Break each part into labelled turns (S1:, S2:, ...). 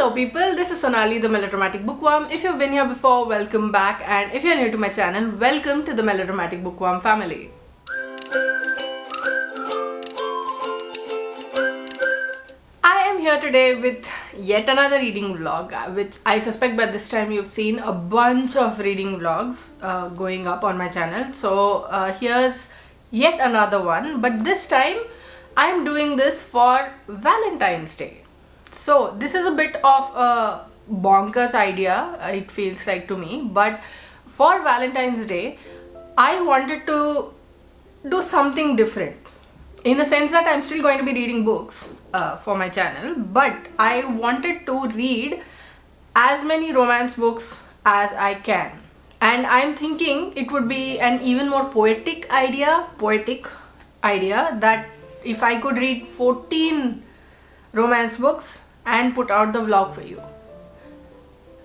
S1: Hello people, this is Sonali, the Melodramatic Bookworm. If you've been here before, welcome back, and if you're new to my channel, welcome to the Melodramatic Bookworm family. I am here today with yet another reading vlog, which I suspect by this time you've seen a bunch of reading vlogs going up on my channel. So here's yet another one, but this time I'm doing this for Valentine's Day. So this is a bit of a bonkers idea, it feels like to me, but for Valentine's Day I wanted to do something different, in the sense that I'm still going to be reading books for my channel, but I wanted to read as many romance books as I can, and I'm thinking it would be an even more poetic idea that if I could read 14 romance books and put out the vlog for you.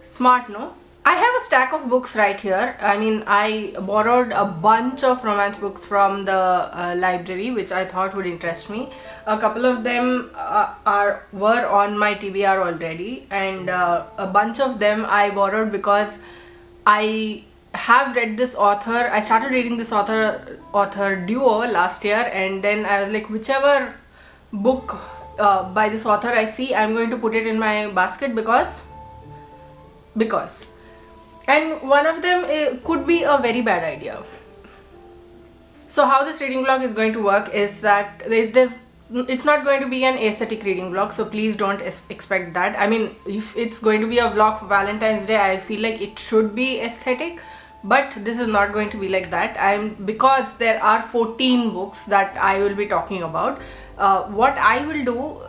S1: Smart, no? I have a stack of books right here. I mean, I borrowed a bunch of romance books from the library, which I thought would interest me. A couple of them were on my TBR already, and a bunch of them I borrowed because I have read this author. I started reading this author duo last year, and then I was like, whichever book by this author I see, I'm going to put it in my basket because and one of them could be a very bad idea. So how this reading vlog is going to work is that it's not going to be an aesthetic reading vlog, so please don't expect that. I mean, if it's going to be a vlog for Valentine's Day, I feel like it should be aesthetic, but this is not going to be like that. Because there are 14 books that I will be talking about. What I will do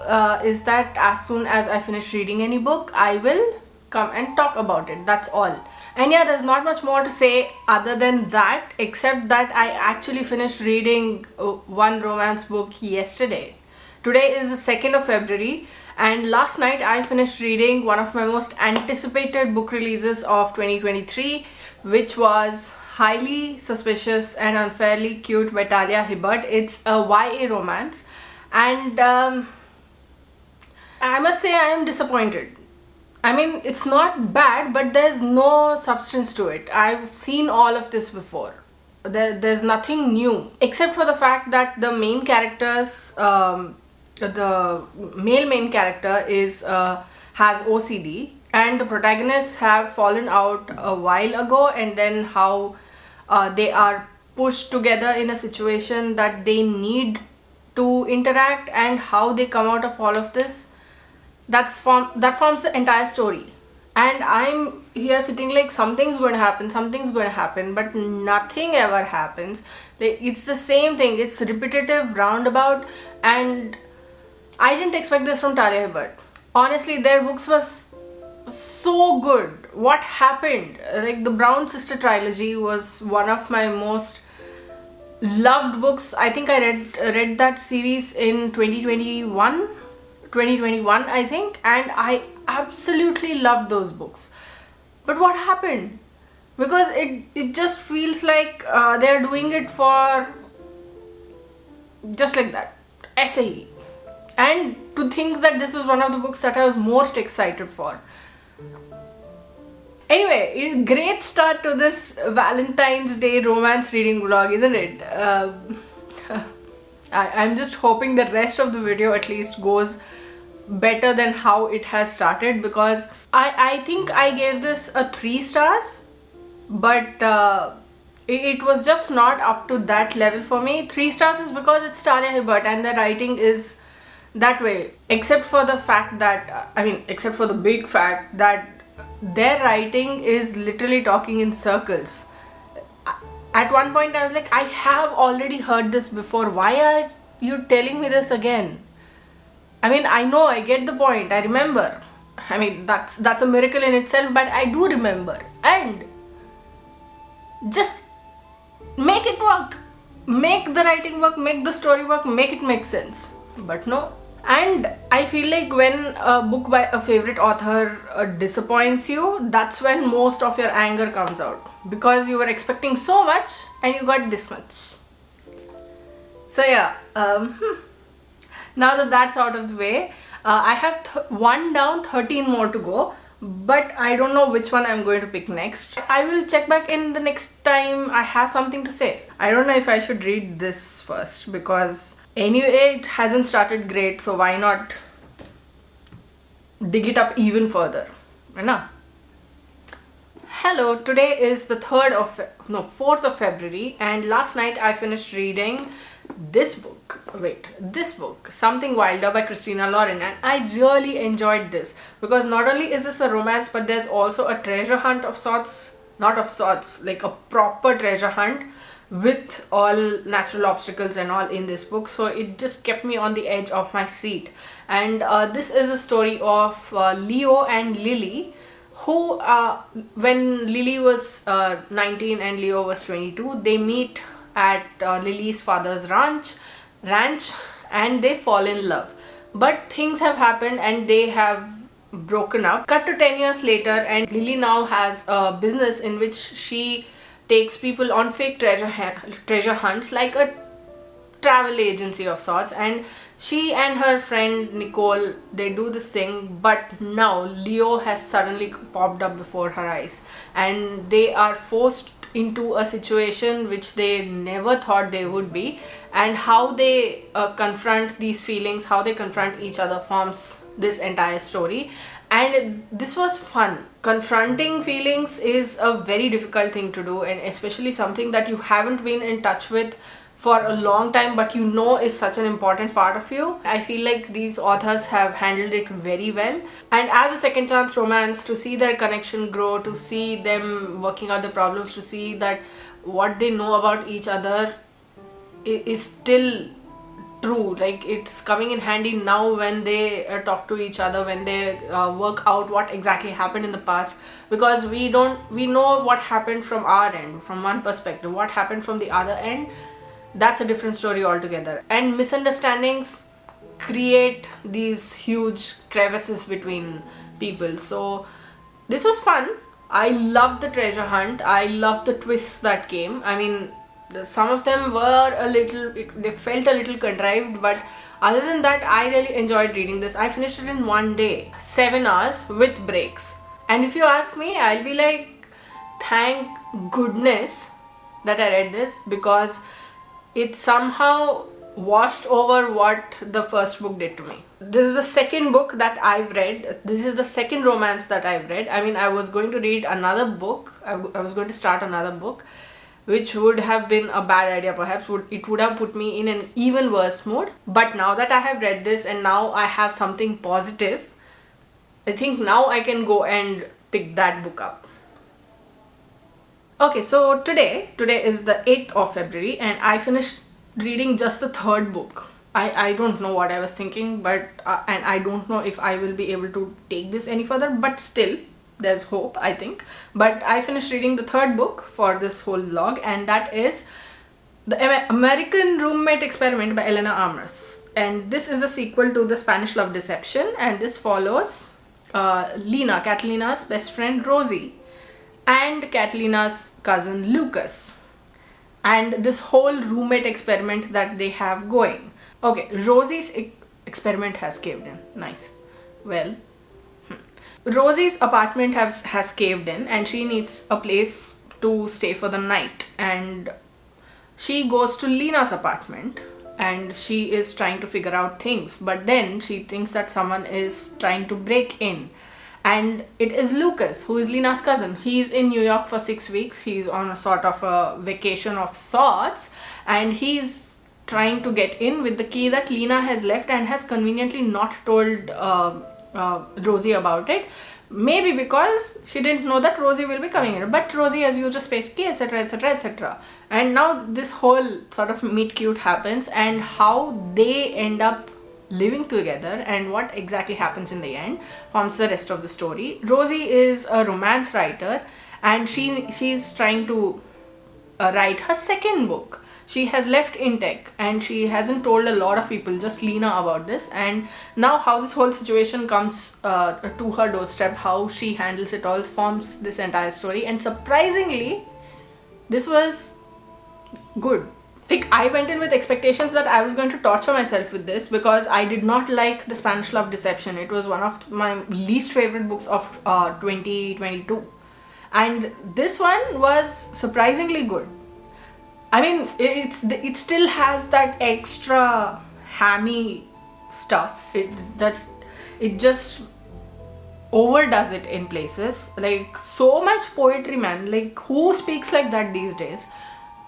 S1: is that as soon as I finish reading any book, I will come and talk about it. That's all. And yeah, there's not much more to say other than that, except that I actually finished reading one romance book yesterday. Today is the 2nd of February, and last night I finished reading one of my most anticipated book releases of 2023, which was Highly Suspicious and Unfairly Cute by Talia Hibbert. It's a YA romance, and I must say I am disappointed. I mean, it's not bad, but there's no substance to it. I've seen all of this before. There's nothing new, except for the fact that the main characters, the male main character has OCD, and the protagonists have fallen out a while ago, and then how they are pushed together in a situation that they need to interact, and how they come out of all of this. That forms the entire story, and I'm here sitting like something's going to happen, but nothing ever happens. It's the same thing, it's repetitive, roundabout, and I didn't expect this from Talia Hibbert. Honestly, their books was so good. What happened? Like, the Brown Sister trilogy was one of my most loved books. I think I read that series in 2021 I think, and I absolutely loved those books. But what happened? Because it just feels like they're doing it for just like that, SAE. And to think that this was one of the books that I was most excited for. Anyway, great start to this Valentine's Day romance reading vlog, isn't it? I'm just hoping the rest of the video at least goes better than how it has started, because I think I gave this a 3 stars, but it was just not up to that level for me. 3 stars is because it's Talia Hibbert and the writing is that way, except for the fact that except for the big fact that their writing is literally talking in circles. At one point I was like, I have already heard this before, why are you telling me this again? I mean, I know, I get the point, I remember. I mean, that's a miracle in itself, but I do remember. And just make it work. Make the writing work, make the story work, make it make sense. But no. And I feel like when a book by a favorite author disappoints you, that's when most of your anger comes out. Because you were expecting so much and you got this much. So yeah, now that that's out of the way, I have one down, 13 more to go, but I don't know which one I'm going to pick next. I will check back in the next time I have something to say. I don't know if I should read this first, because anyway it hasn't started great, so why not dig it up even further, right now? Hello, today is the 4th of February, and last night I finished reading this book, Something Wilder by Christina Lauren, and I really enjoyed this because not only is this a romance, but there's also a treasure hunt of sorts, not of sorts, like a proper treasure hunt with all natural obstacles and all in this book. So it just kept me on the edge of my seat. And this is a story of Leo and Lily, who when Lily was 19 and Leo was 22, they meet at Lily's father's ranch, and they fall in love. But things have happened and they have broken up. Cut to 10 years later, and Lily now has a business in which she takes people on fake treasure hunts, like a travel agency of sorts. And she and her friend Nicole, they do this thing, but now Leo has suddenly popped up before her eyes, and they are forced into a situation which they never thought they would be. And how they confront these feelings, how they confront each other, forms this entire story. And this was fun. Confronting feelings is a very difficult thing to do, and especially something that you haven't been in touch with for a long time, but you know is such an important part of you. I feel like these authors have handled it very well. And as a second chance romance, to see their connection grow, to see them working out the problems, to see that what they know about each other is still true, like it's coming in handy now when they talk to each other, when they work out what exactly happened in the past. Because we know what happened from our end, from one perspective. What happened from the other end, that's a different story altogether. And misunderstandings create these huge crevices between people. So this was fun. I loved the treasure hunt. I loved the twists that came. I mean, some of them were they felt a little contrived, but other than that, I really enjoyed reading this. I finished it in one day, 7 hours with breaks. And if you ask me, I'll be like, thank goodness that I read this, because it somehow washed over what the first book did to me. This is the second book that I've read. This is the second romance that I've read. I mean, I was going to read another book. I was going to start another book, which would have been a bad idea perhaps. It would have put me in an even worse mood. But now that I have read this and now I have something positive, I think now I can go and pick that book up. Okay, so today is the 8th of February, and I finished reading just the third book. I don't know what I was thinking, but and I don't know if I will be able to take this any further, but still there's hope, I think. But I finished reading the third book for this whole vlog, and that is The American Roommate Experiment by Elena Amras. And this is the sequel to The Spanish Love Deception, and this follows Catalina's best friend Rosie and Catalina's cousin Lucas, and this whole roommate experiment that they have going. Okay, Rosie's experiment has caved in. Nice. Well, Rosie's apartment has caved in, and she needs a place to stay for the night. And she goes to Lena's apartment, and she is trying to figure out things. But then she thinks that someone is trying to break in. And it is Lucas, who is Lena's cousin. He's in New York for 6 weeks. He's on a sort of a vacation of sorts, and he's trying to get in with the key that Lena has left and has conveniently not told Rosie about it. Maybe because she didn't know that Rosie will be coming in. But Rosie has used a space key, etc, etc, etc. And now this whole sort of meet cute happens, and how they end up living together and what exactly happens in the end forms the rest of the story. Rosie is a romance writer, and she's trying to write her second book. She has left Intech and she hasn't told a lot of people, just Lena, about this. And now how this whole situation comes to her doorstep, how she handles it all, forms this entire story. And surprisingly, this was good. like, I went in with expectations that I was going to torture myself with this, because I did not like The Spanish Love Deception. It was one of my least favorite books of 2022. And this one was surprisingly good. I mean, it still has that extra hammy stuff. It just overdoes it in places. Like, so much poetry, man. Like, who speaks like that these days?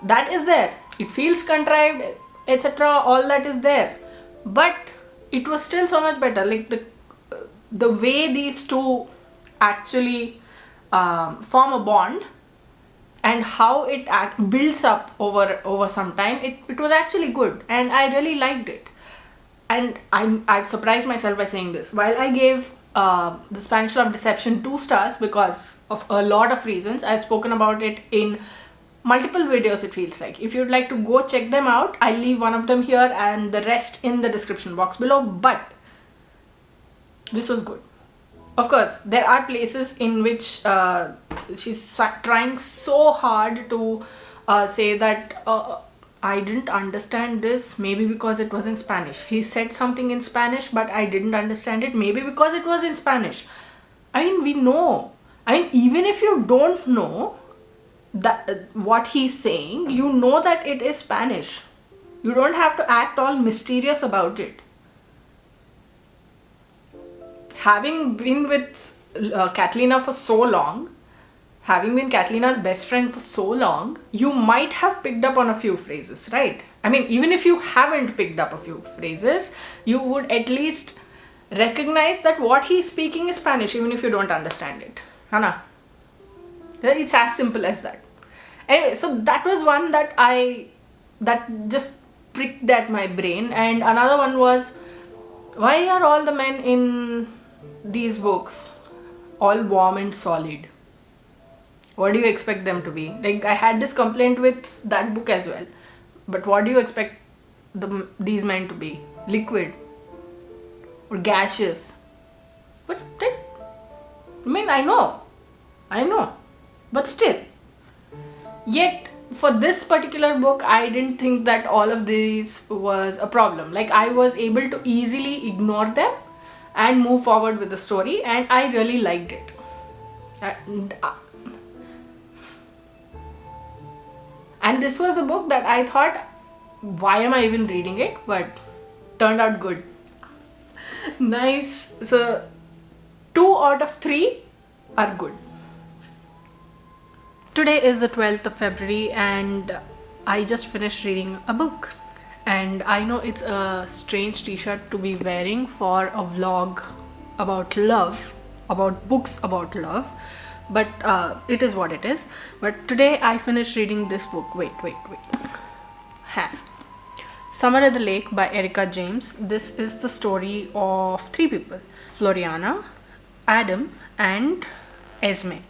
S1: That is there. It feels contrived, etc. All that is there, but it was still so much better. Like, the way these two actually form a bond, and how it builds up over some time, it was actually good, and I really liked it. And I've surprised myself by saying this. While I gave The Spanish Love Deception 2 stars because of a lot of reasons, I've spoken about it in multiple videos, it feels like. If you'd like to go check them out, I'll leave one of them here and the rest in the description box below. But this was good. Of course, there are places in which she's trying so hard to say that I didn't understand this, maybe because it was in Spanish. He said something in Spanish, but I didn't understand it, maybe because it was in Spanish. I mean, we know. I mean, even if you don't know that what he's saying, you know that it is Spanish. You don't have to act all mysterious about it. Having been with Catalina for so long, having been Catalina's best friend for so long, you might have picked up on a few phrases, right? I mean, even if you haven't picked up a few phrases, you would at least recognize that what he's speaking is Spanish, even if you don't understand it. Hana? It's as simple as that. Anyway, so that was one that just pricked at my brain. And another one was, why are all the men in these books all warm and solid? What do you expect them to be? Like, I had this complaint with that book as well. But what do you expect these men to be? Liquid? Or gaseous? But, I mean, I know. But still. Yet, for this particular book, I didn't think that all of this was a problem. Like, I was able to easily ignore them and move forward with the story, and I really liked it. And this was a book that I thought, why am I even reading it? But turned out good. Nice. So 2 out of 3 are good. Today is the 12th of February and I just finished reading a book. And I know it's a strange t-shirt to be wearing for a vlog about love, about books about love, but it is what it is. But today I finished reading this book. Wait. Summer at the Lake by Erica James. This is the story of 3 people: Floriana, Adam, and Esme.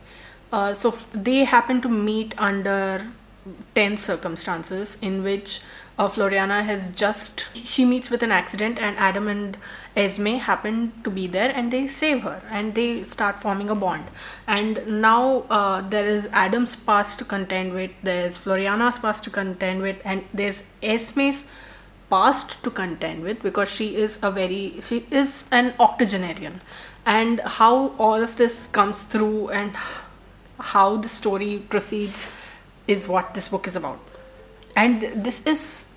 S1: So they happen to meet under tense circumstances in which Floriana she meets with an accident, and Adam and Esme happen to be there and they save her and they start forming a bond. And now there is Adam's past to contend with, there's Floriana's past to contend with, and there's Esme's past to contend with, because she is an octogenarian. And how all of this comes through and how the story proceeds is what this book is about. And this is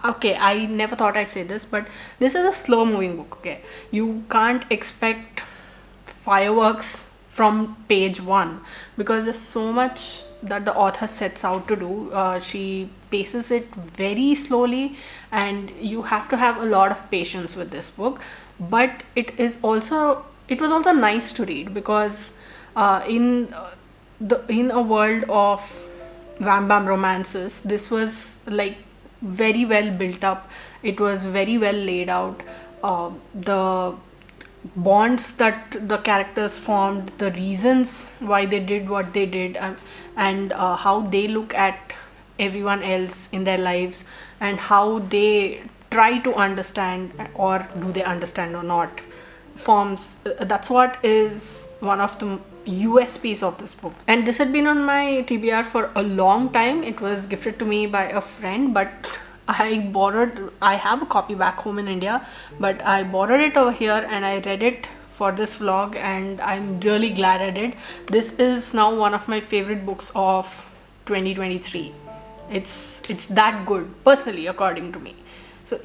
S1: okay, I never thought I'd say this, but this is a slow moving book. Okay, you can't expect fireworks from page 1 because there's so much that the author sets out to do. She paces it very slowly and you have to have a lot of patience with this book. But it was also nice to read because in a world of wham bam romances, this was like very well built up. It was very well laid out. The bonds that the characters formed, the reasons why they did what they did, and how they look at everyone else in their lives, and how they try to understand, or do they understand or not, forms. That's what is one of the USPs of this book. And this had been on my TBR for a long time. It was gifted to me by a friend, but I have a copy back home in India, but I borrowed it over here and I read it for this vlog, and I'm really glad I did. This is now one of my favorite books of 2023. It's that good, personally, according to me. So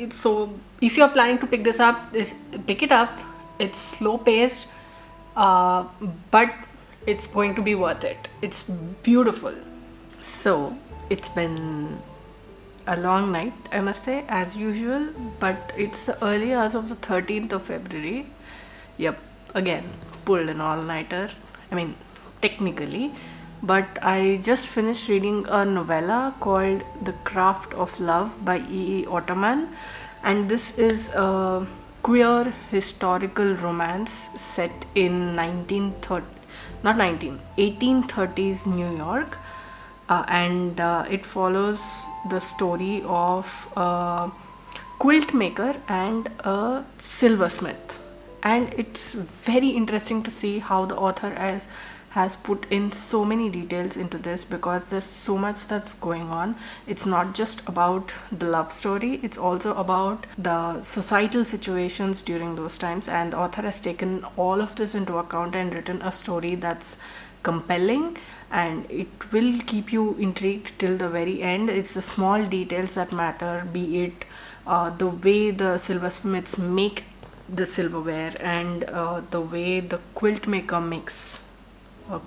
S1: if you're planning to pick this up, pick it up. It's slow paced, but it's going to be worth it. It's beautiful. So it's been a long night, I must say, as usual, but it's the early hours of the 13th of February. Yep, again, pulled an all-nighter. I mean, technically, but I just finished reading a novella called The Craft of Love by E.E. Ottoman, and this is a queer historical romance set in 1830s New York. And it follows the story of a quilt maker and a silversmith, and it's very interesting to see how the author has put in so many details into this, because there's so much that's going on. It's not just about the love story, it's also about the societal situations during those times, and the author has taken all of this into account and written a story that's compelling, and it will keep you intrigued till the very end. It's the small details that matter, be it the way the silversmiths make the silverware, and the way the quilt maker makes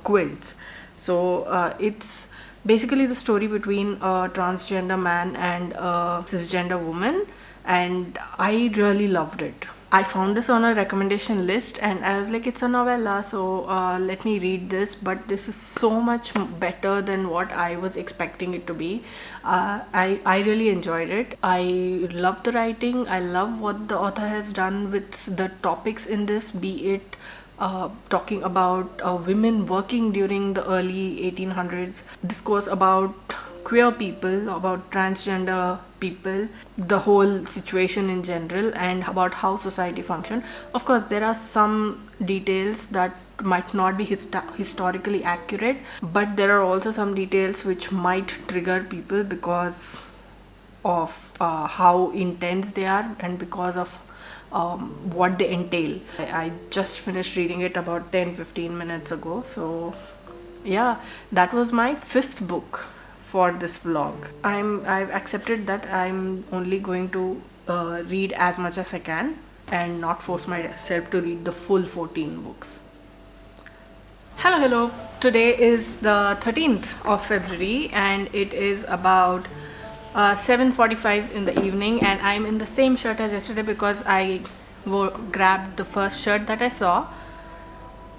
S1: quilts. So it's basically the story between a transgender man and a cisgender woman, and I really loved it. I found this on a recommendation list and I was like, it's a novella, so let me read this. But this is so much better than what I was expecting it to be. I really enjoyed it. I love the writing. I love what the author has done with the topics in this, be it talking about women working during the early 1800s, discourse about queer people, about transgender people, the whole situation in general, and about how society functions. Of course, there are some details that might not be historically accurate, but there are also some details which might trigger people because of how intense they are and because of what they entail. I just finished reading it about 10-15 minutes ago. So yeah, that was my 5th book for this vlog. I've accepted that I'm only going to read as much as I can and not force myself to read the full 14 books. Hello. Today is the 13th of February and it is about 7:45 in the evening, and I'm in the same shirt as yesterday because I grabbed the first shirt that I saw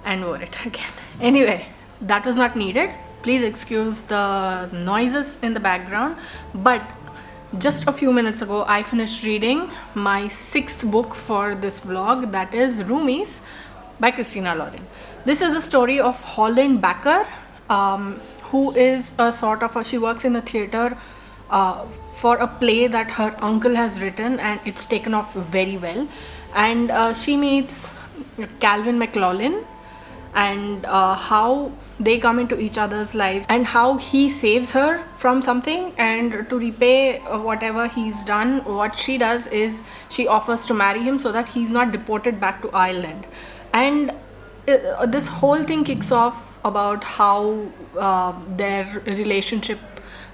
S1: and wore it again. Anyway, that was not needed. Please excuse the noises in the background, but just a few minutes ago I finished reading my 6th book for this vlog, that is Roomies by Christina Lauren. This is a story of Holland Backer, who is a sort of she works in a theater for a play that her uncle has written, and it's taken off very well. And she meets Calvin McLaughlin, and how they come into each other's lives, and how he saves her from something, and to repay whatever he's done, what she does is she offers to marry him so that he's not deported back to Ireland. And this whole thing kicks off about how their relationship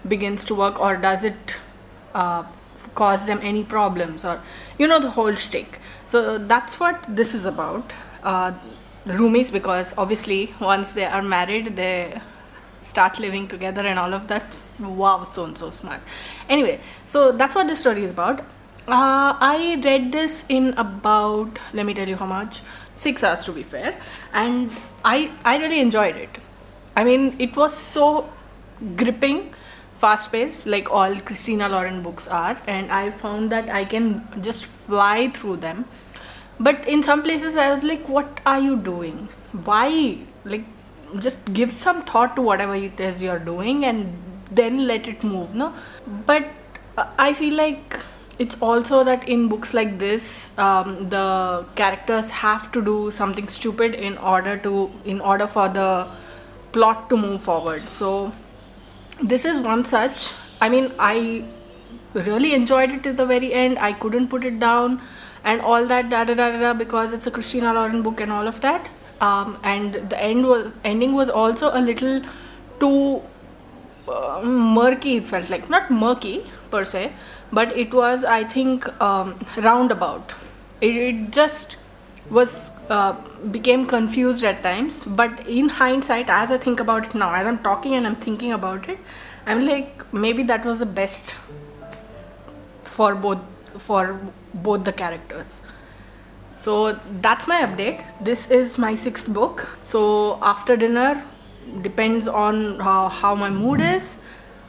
S1: begins to work, or does it cause them any problems, or the whole shtick. So that's what this is about, Roomies, because obviously once they are married they start living together and all of that. Wow, so smart. Anyway, so that's what this story is about. I read this in about, let me tell you how much, 6 hours to be fair, and I really enjoyed it. I mean, it was so gripping, fast-paced, like all Christina Lauren books are, and I found that I can just fly through them. But in some places I was like, what are you doing? Why? Like, just give some thought to whatever it is you're doing and then let it move, no? But I feel like it's also that in books like this, the characters have to do something stupid in order for the plot to move forward. So this is one such. I mean, I really enjoyed it till the very end. I couldn't put it down, and all that da da da da da, because it's a Christina Lauren book and all of that. And the ending was also a little too murky. It felt like, not murky per se, but it was, I think, roundabout. It just was became confused at times. But in hindsight, as I think about it now, as I'm talking and I'm thinking about it, I'm like, maybe that was the best for both the characters. So that's my update. This is my 6th book. So after dinner, depends on how my mood is,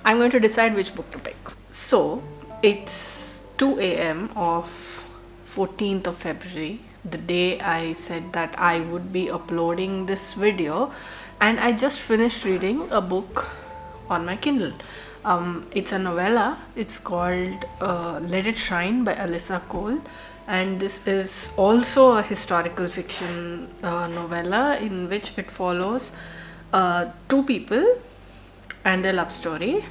S1: I'm going to decide which book to pick. So it's 2 a.m. of 14th of February, the day I said that I would be uploading this video, and I just finished reading a book on my Kindle. It's a novella. It's called Let It Shine by Alyssa Cole, and this is also a historical fiction novella in which it follows two people and their love story.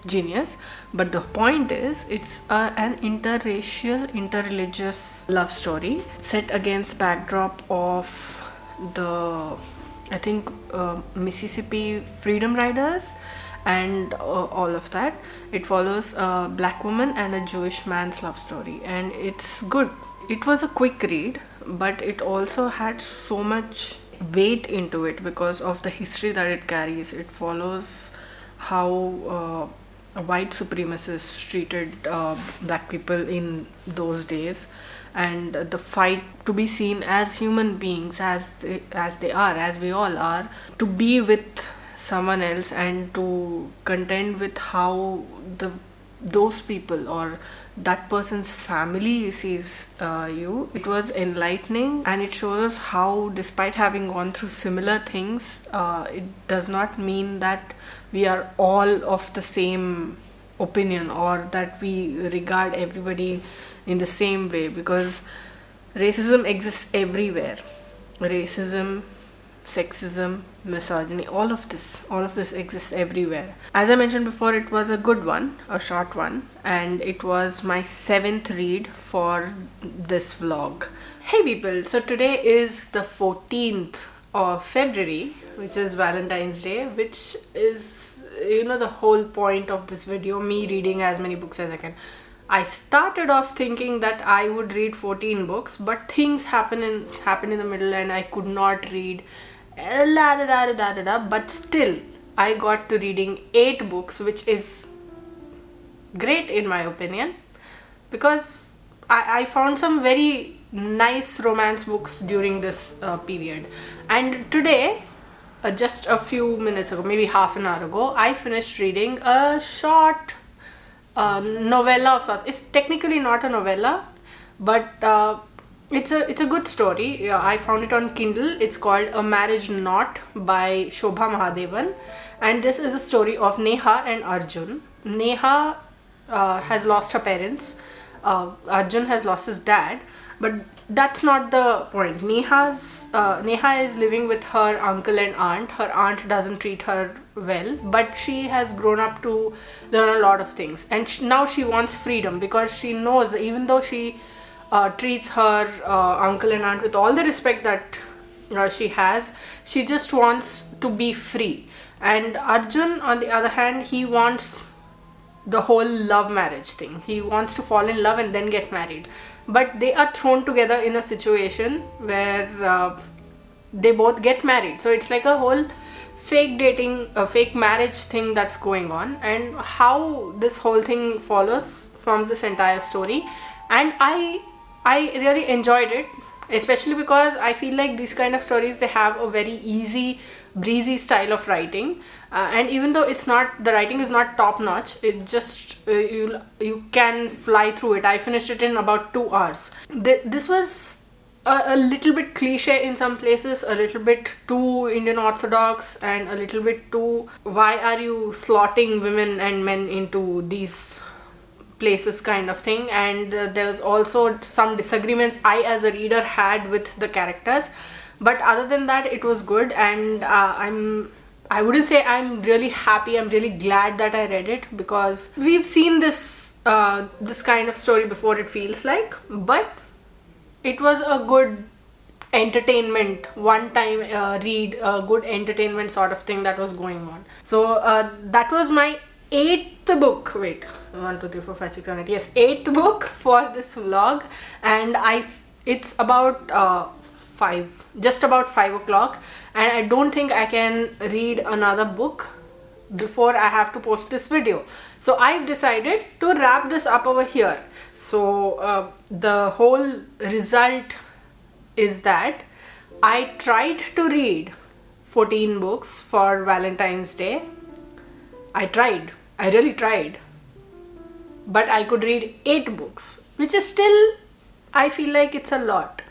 S1: Genius. But the point is, it's an interracial, interreligious love story set against backdrop of the, I think, Mississippi Freedom Riders and all of that. It follows a black woman and a Jewish man's love story, and it's good. It was a quick read, but it also had so much weight into it because of the history that it carries. It follows how white supremacists treated black people in those days, and the fight to be seen as human beings, as they are, as we all are, to be with someone else and to contend with how those people or that person's family sees you. It was enlightening, and it shows us how, despite having gone through similar things, it does not mean that we are all of the same opinion or that we regard everybody in the same way, because racism exists everywhere. Racism, sexism, misogyny, all of this exists everywhere. As I mentioned before, it was a good one, a short one, and it was my 7th read for this vlog. Hey people, so today is the 14th of February, which is Valentine's Day, which is, the whole point of this video, me reading as many books as I can. I started off thinking that I would read 14 books, but things happened in the middle and I could not read. But still, I got to reading 8 books, which is great in my opinion, because I found some very nice romance books during this period. And today, just a few minutes ago, maybe half an hour ago, I finished reading a short novella of sorts. It's technically not a novella, but it's a good story. I found it on Kindle. It's called A Marriage Knot by Shobha Mahadevan, and this is a story of Neha and Arjun. Neha has lost her parents. Arjun has lost his dad, but that's not the point. Neha is living with her uncle and aunt. Her aunt doesn't treat her well, but she has grown up to learn a lot of things, and now she wants freedom, because she knows that even though she treats her uncle and aunt with all the respect that she has, she just wants to be free. And Arjun, on the other hand, he wants the whole love marriage thing. He wants to fall in love and then get married, but they are thrown together in a situation where they both get married. So it's like a whole fake dating, a fake marriage thing that's going on, and how this whole thing forms this entire story. And I really enjoyed it, especially because I feel like these kind of stories, they have a very easy, breezy style of writing, and even though the writing is not top notch, it just you can fly through it. I finished it in about 2 hours. This was a little bit cliche in some places, a little bit too Indian Orthodox, and a little bit too, why are you slotting women and men into these places kind of thing, and there was also some disagreements I as a reader had with the characters, but other than that it was good. And I wouldn't say I'm really happy, I'm really glad that I read it, because we've seen this this kind of story before, it feels like, but it was a good entertainment, one time read, a good entertainment sort of thing that was going on. So that was my 8th book. Wait, 1 2 3 4 5 6 7 8, yes, 8th book for this vlog. And it's about 5, just about 5 o'clock, and I don't think I can read another book before I have to post this video. So I've decided to wrap this up over here. So the whole result is that I tried to read 14 books for Valentine's Day. I really tried, but I could read 8 books, which is still, I feel like it's a lot.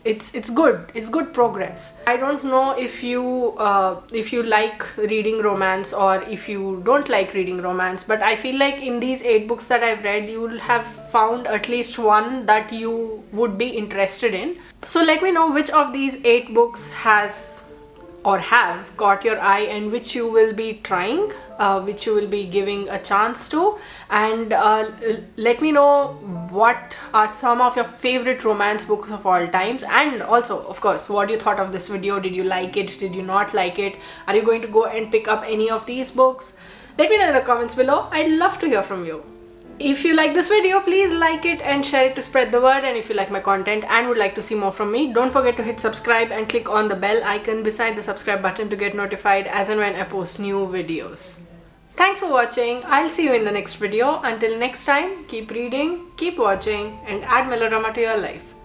S1: It's good progress. I don't know if you like reading romance or if you don't like reading romance, but I feel like in these 8 books that I've read, you'll have found at least one that you would be interested in. So let me know which of these 8 books has or have caught your eye, and which you will be trying, which you will be giving a chance to. And let me know what are some of your favorite romance books of all times, and also, of course, what you thought of this video. Did you like it? Did you not like it? Are you going to go and pick up any of these books? Let me know in the comments below. I'd love to hear from you. If you like this video, please like it and share it to spread the word. And if you like my content and would like to see more from me, don't forget to hit subscribe and click on the bell icon beside the subscribe button to get notified as and when I post new videos. Thanks for watching. I'll see you in the next video. Until next time, keep reading, keep watching, and add melodrama to your life.